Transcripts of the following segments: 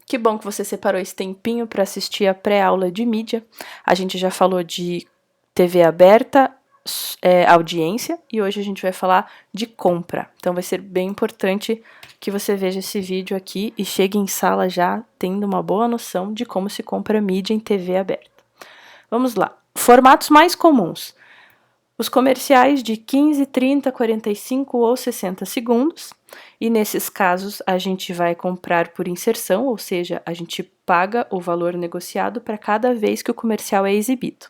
Que bom que você separou esse tempinho para assistir a pré-aula de mídia. A gente já falou de TV aberta, audiência, e hoje a gente vai falar de compra. Então vai ser bem importante que você veja esse vídeo aqui e chegue em sala já tendo uma boa noção de como se compra mídia em TV aberta. Vamos lá. Formatos mais comuns. Os comerciais de 15, 30, 45 ou 60 segundos, e nesses casos a gente vai comprar por inserção, ou seja, a gente paga o valor negociado para cada vez que o comercial é exibido.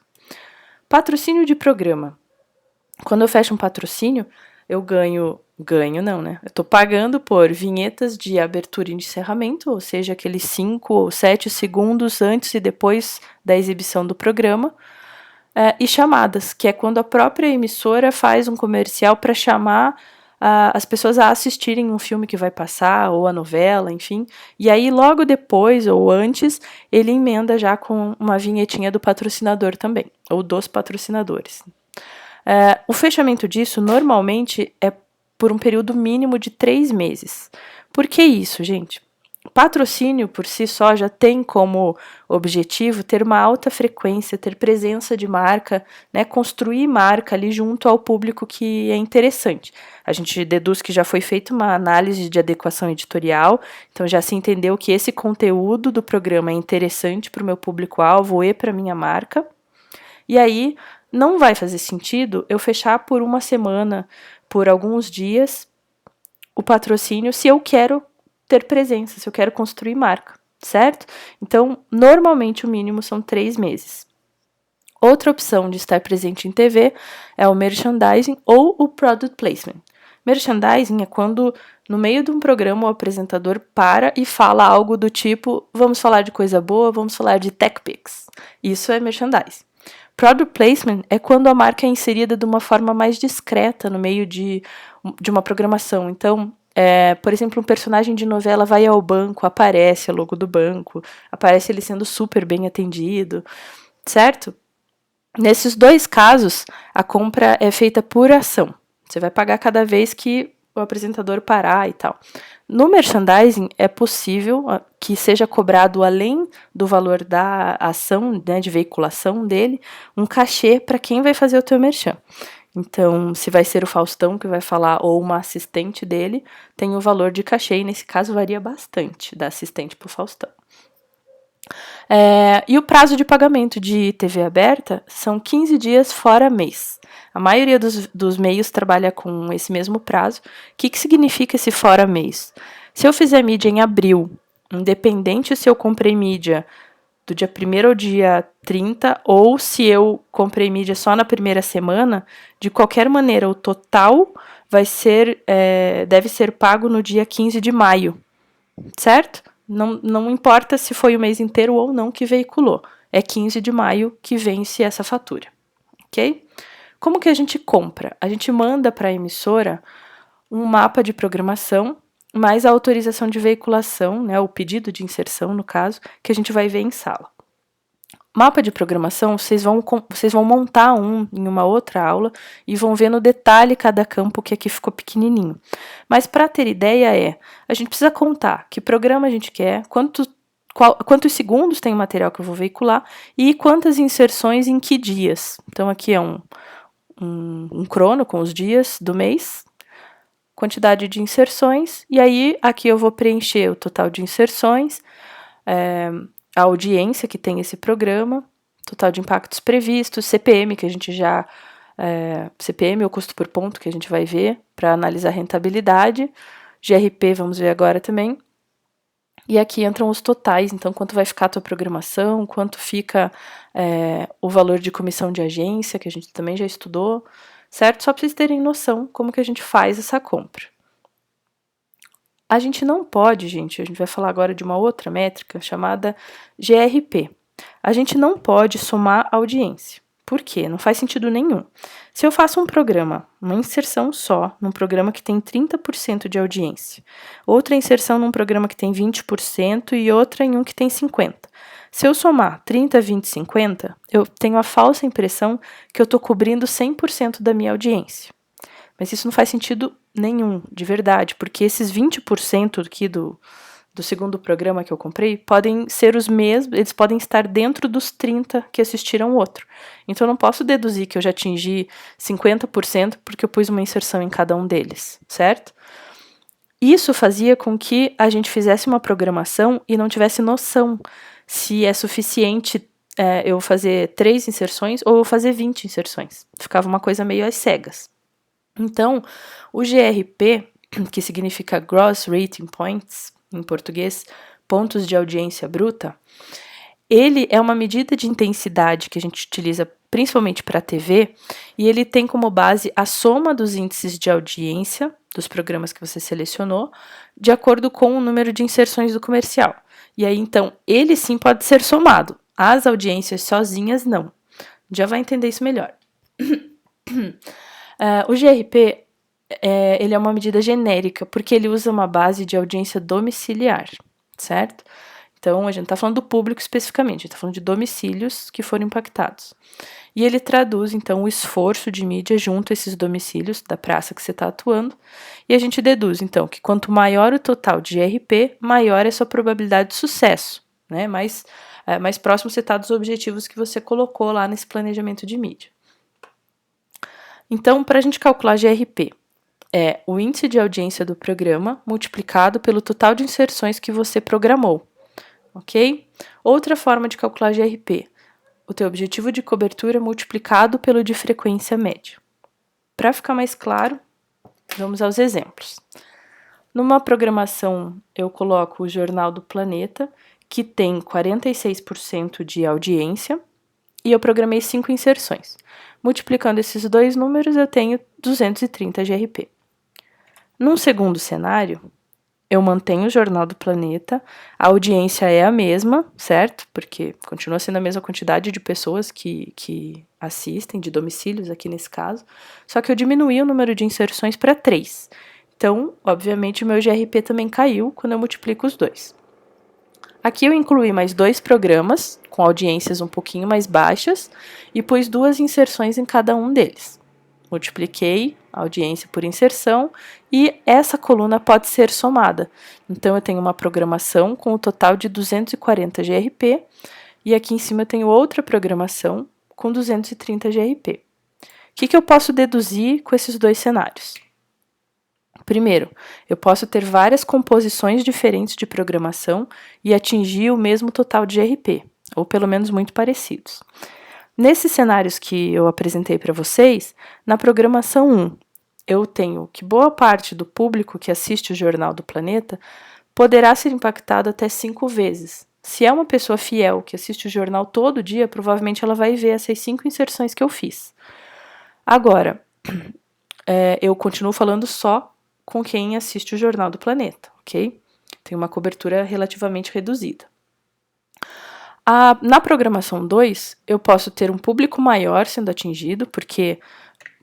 Patrocínio de programa. Quando eu fecho um patrocínio, eu ganho não, né? Eu estou pagando por vinhetas de abertura e encerramento, ou seja, aqueles 5 ou 7 segundos antes e depois da exibição do programa, e chamadas, que é quando a própria emissora faz um comercial para chamar as pessoas a assistirem um filme que vai passar, ou a novela, enfim. E aí, logo depois ou antes, ele emenda já com uma vinhetinha do patrocinador também, ou dos patrocinadores. O fechamento disso, normalmente, é por um período mínimo de 3 meses. Por que isso, gente? Patrocínio, por si só, já tem como objetivo ter uma alta frequência, ter presença de marca, né, construir marca ali junto ao público que é interessante. A gente deduz que já foi feita uma análise de adequação editorial, então já se entendeu que esse conteúdo do programa é interessante para o meu público-alvo e para a minha marca. E aí, não vai fazer sentido eu fechar por uma semana, por alguns dias, o patrocínio se eu quero ter presença, se eu quero construir marca, certo? Então, normalmente o mínimo são 3 meses. Outra opção de estar presente em TV é o merchandising ou o product placement. Merchandising é quando, no meio de um programa, o apresentador para e fala algo do tipo: vamos falar de coisa boa, vamos falar de tech picks. Isso é merchandising. Product placement é quando a marca é inserida de uma forma mais discreta no meio de uma programação. Então, por exemplo, um personagem de novela vai ao banco, aparece a logo do banco, aparece ele sendo super bem atendido, certo? Nesses 2 casos, a compra é feita por ação. Você vai pagar cada vez que o apresentador parar e tal. No merchandising, é possível que seja cobrado, além do valor da ação, né, de veiculação dele, um cachê para quem vai fazer o teu merchan. Então, se vai ser o Faustão que vai falar ou uma assistente dele, tem o valor de cachê, e nesse caso varia bastante da assistente para o Faustão. E o prazo de pagamento de TV aberta são 15 dias fora mês. A maioria dos meios trabalha com esse mesmo prazo. O que significa esse fora mês? Se eu fizer mídia em abril, independente se eu comprei mídia do dia 1º ao dia 30, ou se eu comprei mídia só na primeira semana, de qualquer maneira, o total deve ser pago no dia 15 de maio, certo? Não importa se foi o mês inteiro ou não que veiculou, é 15 de maio que vence essa fatura, ok? Como que a gente compra? A gente manda para a emissora um mapa de programação, mais a autorização de veiculação, né, o pedido de inserção, no caso, que a gente vai ver em sala. Mapa de programação, vocês vão montar em uma outra aula e vão ver no detalhe cada campo, que aqui ficou pequenininho. Mas para ter ideia a gente precisa contar que programa a gente quer, quantos segundos tem o material que eu vou veicular e quantas inserções em que dias. Então aqui é um crono com os dias do mês, quantidade de inserções, e aí aqui eu vou preencher o total de inserções, a audiência que tem esse programa, total de impactos previstos, CPM, que a gente já... CPM, ou custo por ponto, que a gente vai ver para analisar a rentabilidade, GRP, vamos ver agora também, e aqui entram os totais, então quanto vai ficar a tua programação, quanto fica o valor de comissão de agência, que a gente também já estudou, certo? Só para vocês terem noção como que a gente faz essa compra. A gente não pode, a gente vai falar agora de uma outra métrica chamada GRP. A gente não pode somar audiência. Por quê? Não faz sentido nenhum. Se eu faço um programa, uma inserção só, num programa que tem 30% de audiência, outra inserção num programa que tem 20% e outra em um que tem 50%. Se eu somar 30, 20, 50, eu tenho a falsa impressão que eu estou cobrindo 100% da minha audiência. Mas isso não faz sentido nenhum, de verdade, porque esses 20% aqui do segundo programa que eu comprei podem ser os mesmos, eles podem estar dentro dos 30 que assistiram o outro. Então eu não posso deduzir que eu já atingi 50% porque eu pus uma inserção em cada um deles, certo? Isso fazia com que a gente fizesse uma programação e não tivesse noção se é suficiente eu fazer 3 inserções ou eu fazer 20 inserções. Ficava uma coisa meio às cegas. Então, o GRP, que significa Gross Rating Points, em português, pontos de audiência bruta, ele é uma medida de intensidade que a gente utiliza principalmente para a TV, e ele tem como base a soma dos índices de audiência dos programas que você selecionou, de acordo com o número de inserções do comercial. E aí, então, ele sim pode ser somado. As audiências sozinhas, não. Já vai entender isso melhor. O GRP, ele é uma medida genérica, porque ele usa uma base de audiência domiciliar, certo? Então, a gente está falando do público especificamente, a gente está falando de domicílios que foram impactados. E ele traduz, então, o esforço de mídia junto a esses domicílios da praça que você está atuando. E a gente deduz, então, que quanto maior o total de GRP, maior é a sua probabilidade de sucesso, né? Mais próximo você está dos objetivos que você colocou lá nesse planejamento de mídia. Então, para a gente calcular GRP, é o índice de audiência do programa multiplicado pelo total de inserções que você programou, ok? Outra forma de calcular GRP, o teu objetivo de cobertura multiplicado pelo de frequência média. Para ficar mais claro, vamos aos exemplos. Numa programação, eu coloco o Jornal do Planeta, que tem 46% de audiência, e eu programei 5 inserções. Multiplicando esses dois números, eu tenho 230 GRP. Num segundo cenário, eu mantenho o Jornal do Planeta, a audiência é a mesma, certo? Porque continua sendo a mesma quantidade de pessoas que assistem, de domicílios aqui nesse caso, só que eu diminuí o número de inserções para 3. Então, obviamente, o meu GRP também caiu quando eu multiplico os dois. Aqui eu incluí mais 2 programas, com audiências um pouquinho mais baixas, e pus 2 inserções em cada um deles. Multipliquei a audiência por inserção e essa coluna pode ser somada. Então, eu tenho uma programação com o total de 240 GRP e aqui em cima eu tenho outra programação com 230 GRP. O que eu posso deduzir com esses dois cenários? Primeiro, eu posso ter várias composições diferentes de programação e atingir o mesmo total de GRP, ou pelo menos muito parecidos. Nesses cenários que eu apresentei para vocês, na programação 1, eu tenho que boa parte do público que assiste o Jornal do Planeta poderá ser impactado até 5 vezes. Se é uma pessoa fiel que assiste o jornal todo dia, provavelmente ela vai ver essas 5 inserções que eu fiz. Agora, eu continuo falando só com quem assiste o Jornal do Planeta, ok? Tem uma cobertura relativamente reduzida. Na programação 2, eu posso ter um público maior sendo atingido, porque,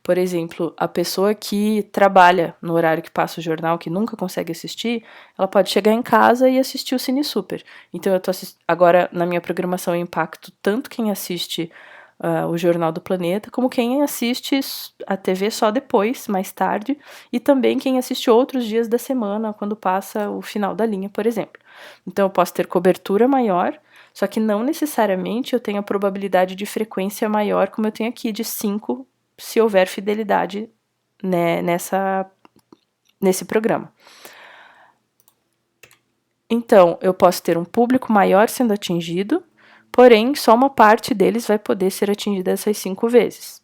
por exemplo, a pessoa que trabalha no horário que passa o jornal, que nunca consegue assistir, ela pode chegar em casa e assistir o Cine Super. Então, agora, na minha programação, eu impacto tanto quem assiste o Jornal do Planeta, como quem assiste a TV só depois, mais tarde, e também quem assiste outros dias da semana, quando passa o final da linha, por exemplo. Então, eu posso ter cobertura maior, só que não necessariamente eu tenho a probabilidade de frequência maior, como eu tenho aqui, de 5, se houver fidelidade, né, nesse programa. Então, eu posso ter um público maior sendo atingido, porém, só uma parte deles vai poder ser atingida essas 5 vezes.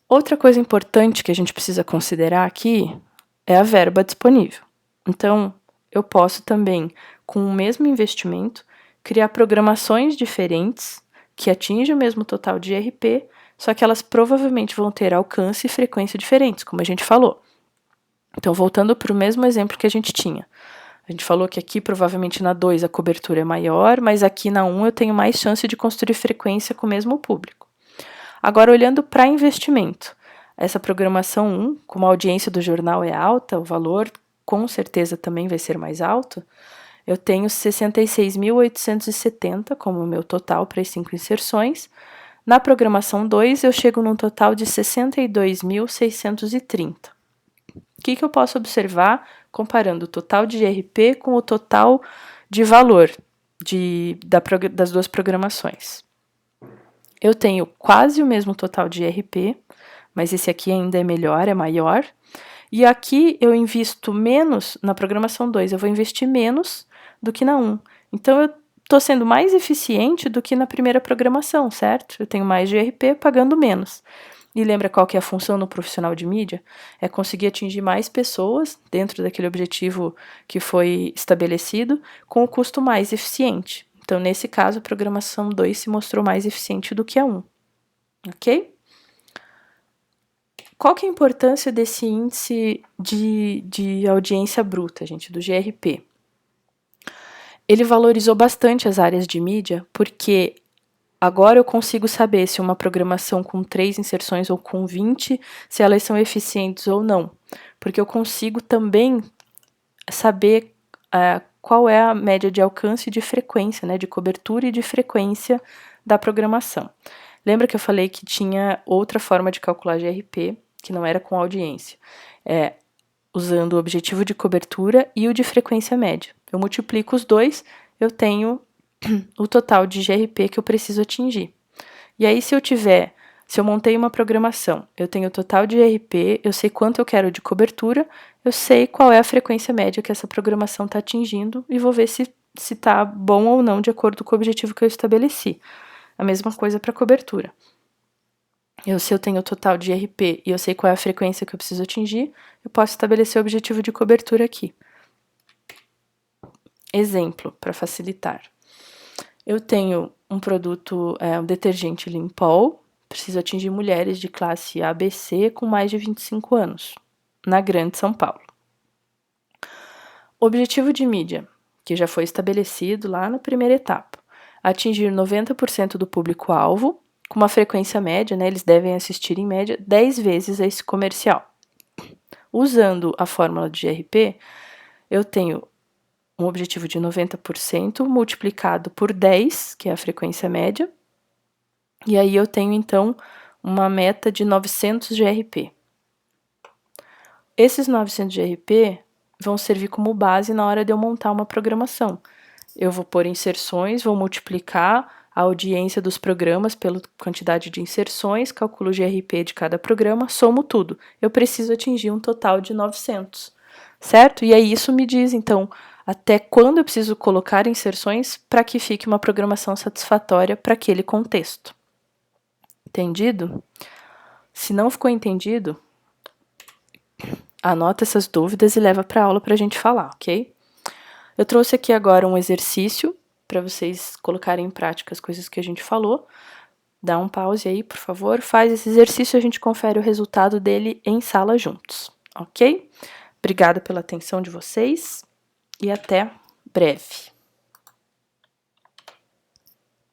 Outra coisa importante que a gente precisa considerar aqui é a verba disponível. Então, eu posso também, com o mesmo investimento, criar programações diferentes que atingem o mesmo total de GRP, só que elas provavelmente vão ter alcance e frequência diferentes, como a gente falou. Então, voltando para o mesmo exemplo que a gente tinha. A gente falou que aqui, provavelmente, na 2 a cobertura é maior, mas aqui na 1 eu tenho mais chance de construir frequência com o mesmo público. Agora, olhando para investimento, essa programação 1, como a audiência do jornal é alta, o valor com certeza também vai ser mais alto, eu tenho 66.870 como meu total para as 5 inserções. Na programação 2, eu chego num total de 62.630. O que eu posso observar comparando o total de GRP com o total de valor das duas programações? Eu tenho quase o mesmo total de GRP, mas esse aqui ainda é melhor, é maior. E aqui eu invisto menos, na programação 2, eu vou investir menos do que na 1. Então, eu estou sendo mais eficiente do que na primeira programação, certo? Eu tenho mais GRP pagando menos. E lembra qual que é a função no profissional de mídia? É conseguir atingir mais pessoas dentro daquele objetivo que foi estabelecido com o custo mais eficiente. Então, nesse caso, a programação 2 se mostrou mais eficiente do que a 1. Ok? Qual que é a importância desse índice de audiência bruta, gente, do GRP? Ele valorizou bastante as áreas de mídia, porque agora eu consigo saber se uma programação com 3 inserções ou com 20, se elas são eficientes ou não. Porque eu consigo também saber qual é a média de alcance e de frequência, né, de cobertura e de frequência da programação. Lembra que eu falei que tinha outra forma de calcular GRP, que não era com audiência, usando o objetivo de cobertura e o de frequência média. Eu multiplico os dois, eu tenho o total de GRP que eu preciso atingir. E aí, se eu montei uma programação, eu tenho o total de GRP, eu sei quanto eu quero de cobertura, eu sei qual é a frequência média que essa programação está atingindo e vou ver se está bom ou não de acordo com o objetivo que eu estabeleci. A mesma coisa para cobertura. Se eu tenho o total de GRP e eu sei qual é a frequência que eu preciso atingir, eu posso estabelecer o objetivo de cobertura aqui. Exemplo, para facilitar. Eu tenho um produto, um detergente Limpol, preciso atingir mulheres de classe ABC com mais de 25 anos, na Grande São Paulo. Objetivo de mídia, que já foi estabelecido lá na primeira etapa. Atingir 90% do público-alvo, com uma frequência média, né, eles devem assistir em média 10 vezes a esse comercial. Usando a fórmula de GRP, eu tenho um objetivo de 90% multiplicado por 10, que é a frequência média, e aí eu tenho, então, uma meta de 900 GRP. Esses 900 GRP vão servir como base na hora de eu montar uma programação. Eu vou pôr inserções, vou multiplicar a audiência dos programas pela quantidade de inserções, calculo o GRP de cada programa, somo tudo. Eu preciso atingir um total de 900, certo? E aí isso me diz, então, até quando eu preciso colocar inserções para que fique uma programação satisfatória para aquele contexto. Entendido? Se não ficou entendido, anota essas dúvidas e leva para a aula para a gente falar, ok? Eu trouxe aqui agora um exercício para vocês colocarem em prática as coisas que a gente falou. Dá um pause aí, por favor. Faz esse exercício e a gente confere o resultado dele em sala juntos, ok? Obrigada pela atenção de vocês e até breve.